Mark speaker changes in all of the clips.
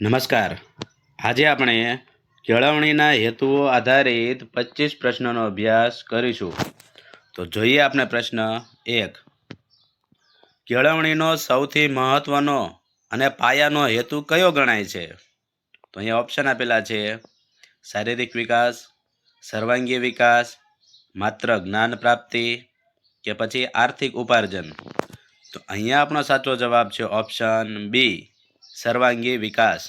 Speaker 1: નમસ્કાર. આજે આપણે કેળવણીના હેતુઓ આધારિત 25 પ્રશ્નોનો અભ્યાસ કરીશું. તો જોઈએ આપણે પ્રશ્ન 1. કેળવણીનો સૌથી મહત્વનો અને પાયાનો હેતુ કયો ગણાય છે? તો અહીંયા ઓપ્શન આપેલા છે: શારીરિક વિકાસ, સર્વાંગી વિકાસ, માત્ર જ્ઞાન પ્રાપ્તિ કે પછી આર્થિક ઉપાર્જન. તો અહીંયા આપણો સાચો જવાબ છે ઓપ્શન બી, સર્વાંગી વિકાસ.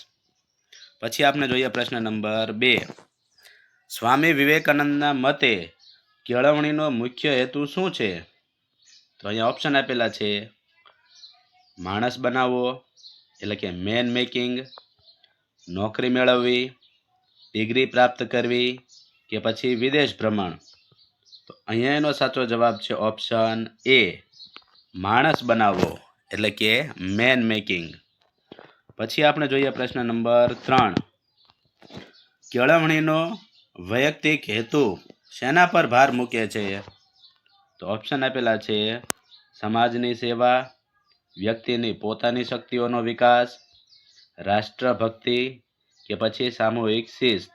Speaker 1: પછી આપણે જોઈએ પ્રશ્ન નંબર 2. સ્વામી વિવેકાનંદના મતે કેળવણીનો મુખ્ય હેતુ શું છે? તો અહીંયા ઓપ્શન આપેલા છે: માણસ બનાવવો એટલે કે મેન મેકિંગ, નોકરી મેળવવી, ડિગ્રી પ્રાપ્ત કરવી કે પછી વિદેશ ભ્રમણ. તો અહીંયા એનો સાચો જવાબ છે ઓપ્શન એ, માણસ બનાવવો એટલે કે મેન મેકિંગ. પછી આપણે જોઈએ પ્રશ્ન નંબર 3. કેળવણીનો વૈયક્તિક હેતુ શેના પર ભાર મૂકે છે? તો ઓપ્શન આપેલા છે: સમાજની સેવા, વ્યક્તિની પોતાની શક્તિઓનો વિકાસ, રાષ્ટ્રભક્તિ કે પછી સામૂહિક શિસ્ત.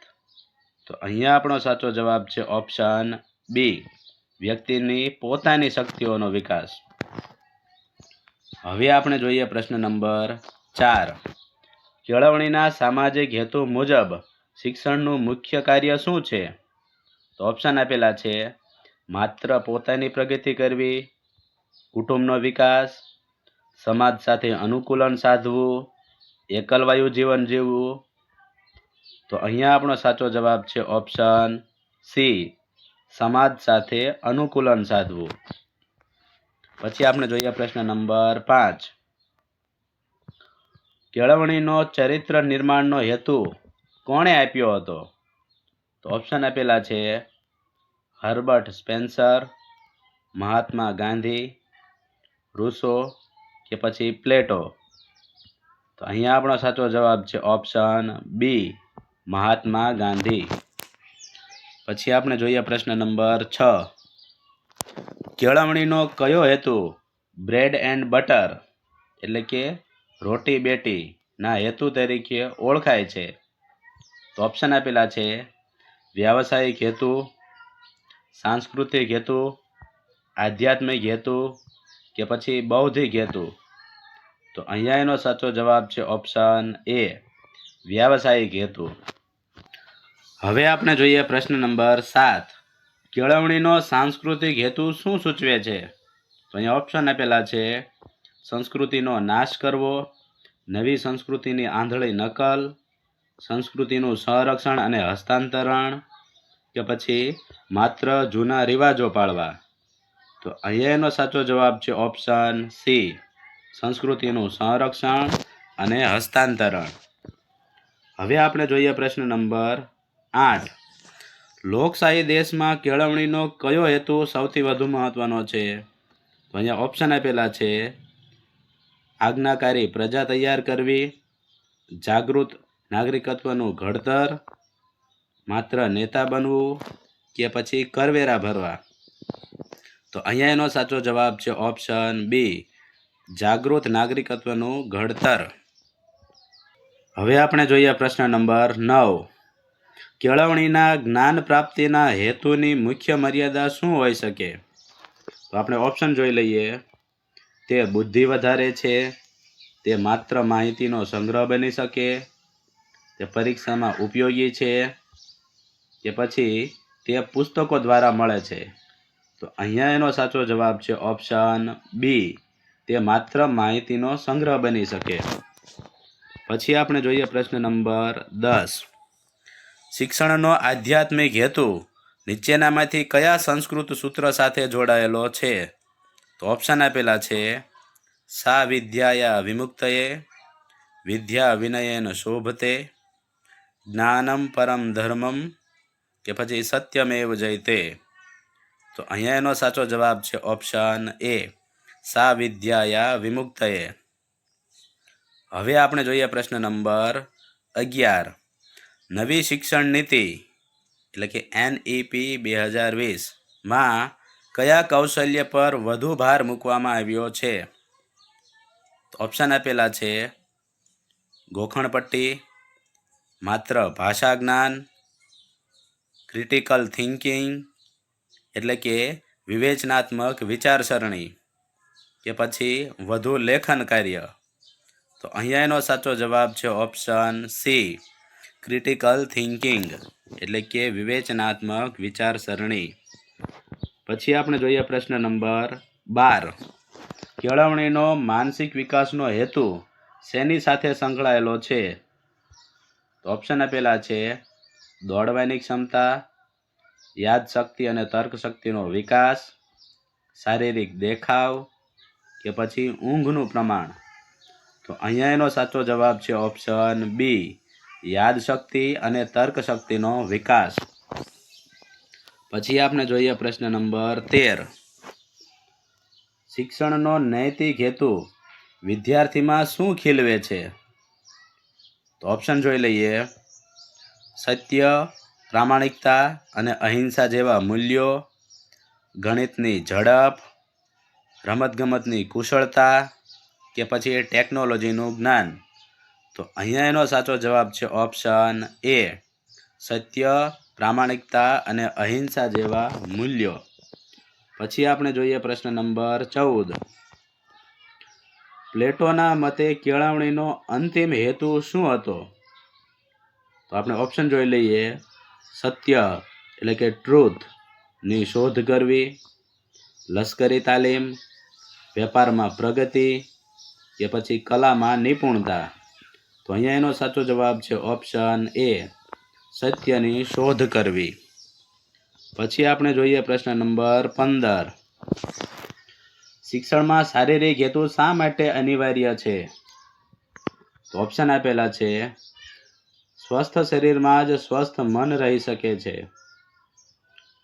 Speaker 1: તો અહીંયા આપણો સાચો જવાબ છે ઓપ્શન બી, વ્યક્તિની પોતાની શક્તિઓનો વિકાસ. હવે આપણે જોઈએ પ્રશ્ન નંબર 4. કેળવણીના સામાજિક હેતુ મુજબ શિક્ષણનું મુખ્ય કાર્ય શું છે? તો ઓપ્શન આપેલા છે: માત્ર પોતાની પ્રગતિ કરવી, કુટુંબનો વિકાસ, સમાજ સાથે અનુકૂલન સાધવું, એકલવાયુ જીવન જીવવું. તો અહીંયા આપણો સાચો જવાબ છે ઓપ્શન સી, સમાજ સાથે અનુકૂલન સાધવું. પછી આપણે જોઈએ પ્રશ્ન નંબર 5. કેળવણીનો ચરિત્ર નિર્માણનો હેતુ કોણે આપ્યો હતો? તો ઓપ્શન આપેલા છે: હર્બર્ટ સ્પેન્સર, મહાત્મા ગાંધી, રૂસો કે પછી પ્લેટો. તો અહીંયા આપણો સાચો જવાબ છે ઓપ્શન બી, મહાત્મા ગાંધી. પછી આપણે જોઈએ પ્રશ્ન નંબર 6. કેળવણીનો કયો હેતુ બ્રેડ એન્ડ બટર એટલે કે રોટી બેટી ના હેતુ તરીકે ઓળખાય છે? તો ઓપ્શન આપેલા છે: વ્યાવસાયિક હેતુ, સાંસ્કૃતિક હેતુ, આધ્યાત્મિક હેતુ કે પછી બૌદ્ધિક હેતુ. તો અહીંયા એનો સાચો જવાબ છે ઓપ્શન એ, વ્યાવસાયિક હેતુ. હવે આપણે જોઈએ પ્રશ્ન નંબર 7. કેળવણીનો સાંસ્કૃતિક હેતુ શું સૂચવે છે? તો અહીંયા ઓપ્શન આપેલા છે: સંસ્કૃતિનો નાશ કરવો, નવી સંસ્કૃતિની આંધળી નકલ, સંસ્કૃતિનું સંરક્ષણ અને હસ્તાંતરણ કે પછી માત્ર જૂના રિવાજો પાળવા. તો અહીંયા એનો સાચો જવાબ છે ઓપ્શન સી, સંસ્કૃતિનું સંરક્ષણ અને હસ્તાંતરણ. હવે આપણે જોઈએ પ્રશ્ન નંબર 8. લોકશાહી દેશમાં કેળવણીનો કયો હેતુ સૌથી વધુ મહત્વનો છે? તો અહીંયા ઓપ્શન આપેલા છે: આજ્ઞાકારી પ્રજા તૈયાર કરવી, જાગૃત નાગરિકત્વનું ઘડતર, માત્ર નેતા બનવું કે પછી કરવેરા ભરવા. તો અહીંયા એનો સાચો જવાબ છે ઓપ્શન બી, જાગૃત નાગરિકત્વનું ઘડતર. હવે આપણે જોઈએ પ્રશ્ન નંબર 9. કેળવણીના જ્ઞાન પ્રાપ્તિના હેતુની મુખ્ય મર્યાદા શું હોઈ શકે? તો આપણે ઓપ્શન જોઈ લઈએ. તે બુદ્ધિ વધારે છે, તે માત્ર માહિતીનો સંગ્રહ બની શકે, તે પરીક્ષામાં ઉપયોગી છે કે પછી તે પુસ્તકો દ્વારા મળે છે. તો અહીંયા એનો સાચો જવાબ છે ઓપ્શન બી, તે માત્ર માહિતીનો સંગ્રહ બની શકે. પછી આપણે જોઈએ પ્રશ્ન નંબર 10. શિક્ષણનો આધ્યાત્મિક હેતુ નીચેનામાંથી કયા સંસ્કૃત સૂત્ર સાથે જોડાયેલો છે? તો ઓપ્શન આપેલા છે: સા વિદ્યાયા વિમુક્તયે, વિદ્યા વિનયેન શોભતે, જ્ઞાનમ પરમ ધર્મમ કે પછી સત્યમેવ જયતે. તો અહીંયા એનો સાચો જવાબ છે ઓપ્શન એ, સા વિદ્યાયા વિમુક્તયે. હવે આપણે જોઈએ પ્રશ્ન નંબર 11. નવી શિક્ષણ નીતિ એટલે કે NEP 2020 માં કયા કૌશલ્ય પર વધુ ભાર મૂકવામાં આવ્યો છે? ઓપ્શન આપેલા છે: ગોખણપટ્ટી, માત્ર ભાષા જ્ઞાન, ક્રિટિકલ થિંકિંગ એટલે કે વિવેચનાત્મક વિચારસરણી, કે પછી વધુ લેખન કાર્ય? તો અહીંયા એનો સાચો જવાબ છે ઓપ્શન સી, ક્રિટિકલ થિંકિંગ એટલે કે વિવેચનાત્મક વિચારસરણી. પછી આપણે જોઈએ પ્રશ્ન નંબર 12. કેળવણીનો માનસિક વિકાસનો હેતુ શેની સાથે સંકળાયેલો છે? તો ઓપ્શન આપેલા છે દોડવાની ક્ષમતા, યાદશક્તિ અને તર્કશક્તિનો વિકાસ, શારીરિક દેખાવ, કે પછી ઊંઘનું પ્રમાણ. તો અહીંયા એનો સાચો જવાબ છે ઓપ્શન બી, યાદશક્તિ અને તર્કશક્તિનો વિકાસ. પછી આપણે જોઈએ પ્રશ્ન નંબર 13. શિક્ષણનો નૈતિક હેતુ વિદ્યાર્થીમાં શું ખીલવે છે? તો ઓપ્શન જોઈ લઈએ. સત્ય, પ્રામાણિકતા અને અહિંસા જેવા મૂલ્યો, ગણિતની ઝડપ, રમતગમતની કુશળતા, કે પછી ટેકનોલોજીનું જ્ઞાન. તો અહીંયા એનો સાચો જવાબ છે ઓપ્શન એ, સત્ય, પ્રામાણિકતા અને અહિંસા જેવા મૂલ્યો. પછી આપણે જોઈએ પ્રશ્ન નંબર 14. પ્લેટોના મતે કેળવણીનો અંતિમ હેતુ શું હતો? તો આપણે ઓપ્શન જોઈ લઈએ. સત્ય એટલે કે ટ્રુથની શોધ કરવી, લશ્કરી તાલીમ, વેપારમાં પ્રગતિ, કે પછી કલામાં નિપુણતા. તો અહીંયા એનો સાચો જવાબ છે ઓપ્શન એ, સત્યની શોધ કરવી. પછી આપણે જોઈએ પ્રશ્ન નંબર 15. શિક્ષણમાં શારીરિક હેતુ શા માટે અનિવાર્ય છે? તો ઓપ્શન આપેલા છે સ્વસ્થ શરીરમાં જ સ્વસ્થ મન રહી શકે છે,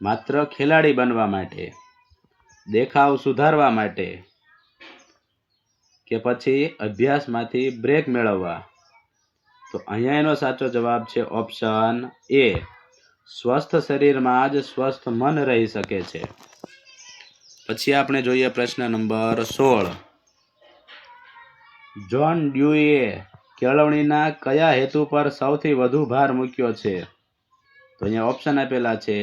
Speaker 1: માત્ર ખેલાડી બનવા માટે, દેખાવ સુધારવા માટે, કે પછી અભ્યાસમાંથી બ્રેક મેળવવા. તો અહીંયા એનો સાચો જવાબ છે ઓપ્શન એ, સ્વસ્થ શરીરમાં જ સ્વસ્થ મન રહી શકે છે. પછી આપણે જોઈએ પ્રશ્ન નંબર 16. જ્હોન ડ્યુઈએ કેળવણીના કયા હેતુ પર સૌથી વધુ ભાર મૂક્યો છે? તો અહીંયા ઓપ્શન આપેલા છે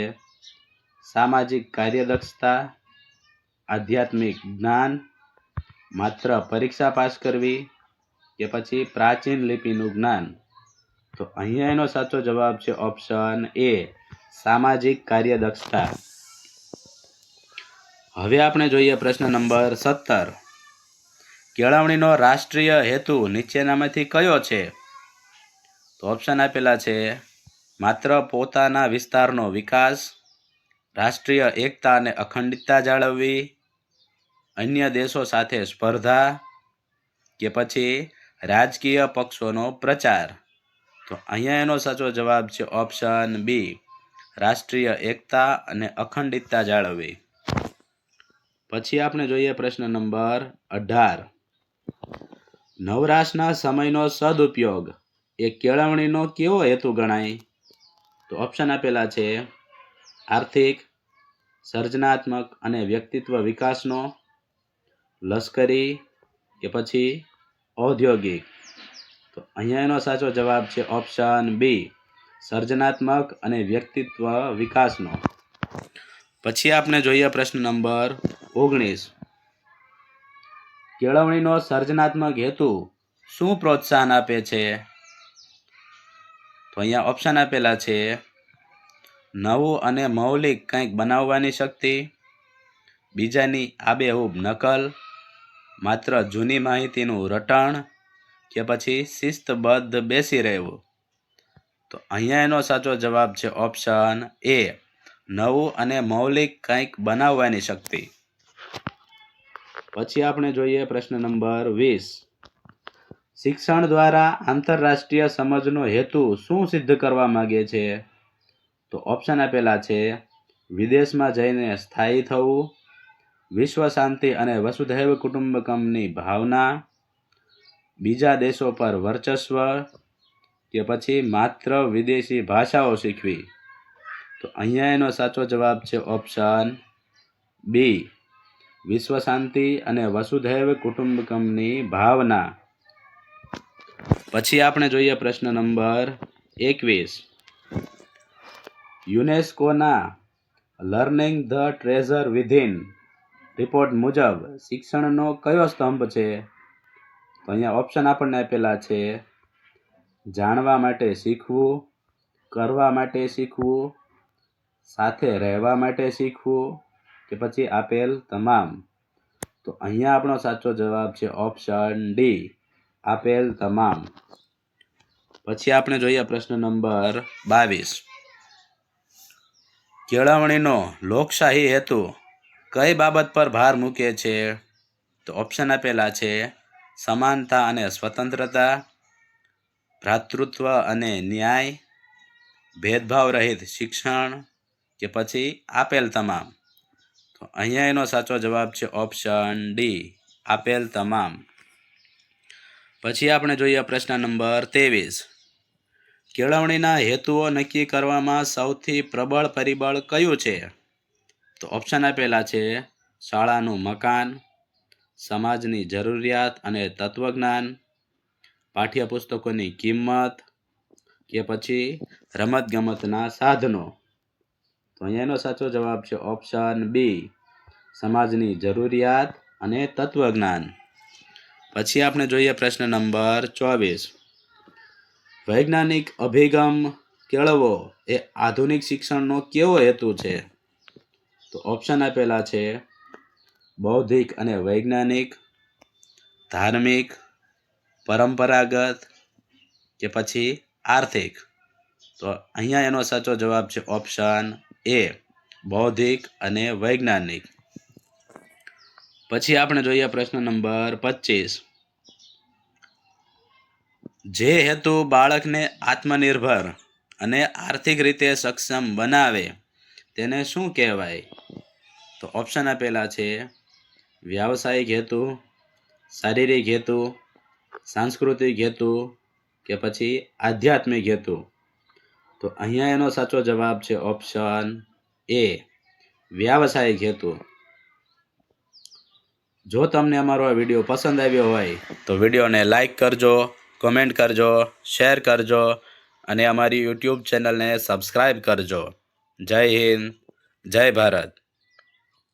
Speaker 1: સામાજિક કાર્યદક્ષતા, આધ્યાત્મિક જ્ઞાન, માત્ર પરીક્ષા પાસ કરવી, કે પછી પ્રાચીન લિપિનું જ્ઞાન. તો અહીંયા એનો સાચો જવાબ છે ઓપ્શન એ, સામાજિક કાર્યદક્ષતા. હવે આપણે જોઈએ પ્રશ્ન નંબર 17. કેળવણીનો રાષ્ટ્રીય હેતુ નીચેનામાંથી કયો છે? તો ઓપ્શન આપેલા છે માત્ર પોતાના વિસ્તારનો વિકાસ, રાષ્ટ્રીય એકતા અને અખંડિતતા જાળવવી, અન્ય દેશો સાથે સ્પર્ધા, કે પછી રાજકીય પક્ષોનો પ્રચાર. તો અહીંયા એનો સાચો જવાબ છે ઓપ્શન બી, રાષ્ટ્રીય એકતા અને અખંડિતતા જાળવવી. પછી આપણે જોઈએ પ્રશ્ન નંબર 18. નવરાશના સમયનો સદુપયોગ એ કેળવણીનો કેવો હેતુ ગણાય? તો ઓપ્શન આપેલા છે આર્થિક, સર્જનાત્મક અને વ્યક્તિત્વ વિકાસનો, લશ્કરી, કે પછી ઔદ્યોગિક. તો અહીંયા એનો સાચો જવાબ છે ઓપ્શન બી, સર્જનાત્મક અને વ્યક્તિત્વ વિકાસનો. પછી આપણે જોઈએ પ્રશ્ન નંબર 19. કેળવણીનો સર્જનાત્મક હેતુ શું પ્રોત્સાહન આપે છે? તો અહીંયા ઓપ્શન આપેલા છે નવું અને મૌલિક કંઈક બનાવવાની શક્તિ, બીજાની આબેહૂબ નકલ, માત્ર જૂની માહિતીનું રટણ, કે પછી શિસ્તબદ્ધ બેસી રહેવું. તો અહીંયા એનો સાચો જવાબ છે ઓપ્શન એ, નવું અને મૌલિક કંઈક બનાવવાની શક્તિ. પછી આપણે જોઈએ પ્રશ્ન નંબર 20. શિક્ષણ દ્વારા આંતરરાષ્ટ્રીય સમજનો હેતુ શું સિદ્ધ કરવા માંગે છે? તો ઓપ્શન આપેલા છે વિદેશમાં જઈને સ્થાયી થવું, વિશ્વ શાંતિ અને વસુધૈવ કુટુંબકમની ભાવના, બીજા દેશો પર વર્ચસ્વ, કે પછી માત્ર વિદેશી ભાષાઓ શીખવી. તો અહીંયા એનો સાચો જવાબ છે ઓપ્શન બી, વિશ્વ શાંતિ અને વસુધૈવ કુટુંબકમની ભાવના. પછી આપણે જોઈએ પ્રશ્ન નંબર 21. યુનેસ્કોના learning the treasure within report મુજબ શિક્ષણનો કયો સ્તંભ છે? તો અહીંયા ઓપ્શન આપણને આપેલા છે: જાણવા માટે શીખવું, કરવા માટે શીખવું, સાથે રહેવા માટે શીખવું, કે પછી આપેલ તમામ. તો અહીંયા આપણો સાચો જવાબ છે ઓપ્શન ડી, આપેલ તમામ. પછી આપણે જોઈએ પ્રશ્ન નંબર 22. કેળવણીનો લોકશાહી હેતુ કઈ બાબત પર ભાર મૂકે છે? તો ઓપ્શન આપેલા છે: સમાનતા અને સ્વતંત્રતા, ભ્રાતૃત્વ અને ન્યાય, ભેદભાવ રહિત શિક્ષણ, કે પછી આપેલ તમામ. તો અહીંયા એનો સાચો જવાબ છે ઓપ્શન ડી, આપેલ તમામ. પછી આપણે જોઈએ પ્રશ્ન નંબર 23. કેળવણીના હેતુઓ નક્કી કરવામાં સૌથી પ્રબળ પરિબળ કયું છે? તો ઓપ્શન આપેલા છે: શાળાનું મકાન, સમાજની જરૂરિયાત અને તત્વજ્ઞાન, પાઠ્યપુસ્તકોની કિંમત, કે પછી રમતગમતના સાધનો. તો અહીંયાનો સાચો જવાબ છે ઓપ્શન બી, સમાજની જરૂરિયાત અને તત્વજ્ઞાન. પછી આપણે જોઈએ પ્રશ્ન નંબર 24. વૈજ્ઞાનિક અભિગમ કેળવવો એ આધુનિક શિક્ષણનો કેવો હેતુ છે? તો ઓપ્શન આપેલા છે: બૌદ્ધિક અને વૈજ્ઞાનિક, ધાર્મિક, પરંપરાગત, કે પછી આર્થિક. તો અહીંયા એનો સાચો જવાબ છે ઓપ્શન એ, બૌદ્ધિક અને વૈજ્ઞાનિક. પછી આપણે જોઈએ પ્રશ્ન નંબર 25. જે હેતુ બાળકને આત્મનિર્ભર અને આર્થિક રીતે સક્ષમ બનાવે તેને શું કહેવાય? તો ઓપ્શન આપેલા છે: વ્યાવસાયિક હેતુ, શારીરિક હેતુ, સાંસ્કૃતિક હેતુ, કે પછી આધ્યાત્મિક હેતુ. તો અહીંયા એનો સાચો જવાબ છે ઓપ્શન એ, વ્યાવસાયિક હેતુ. જો તમને અમારો આ વિડીયો પસંદ આવ્યો હોય તો વિડીયોને લાઈક કરજો, કમેન્ટ કરજો, શેર કરજો અને અમારી યુટ્યુબ ચેનલને સબસ્ક્રાઈબ કરજો. જય હિન્દ, જય ભારત.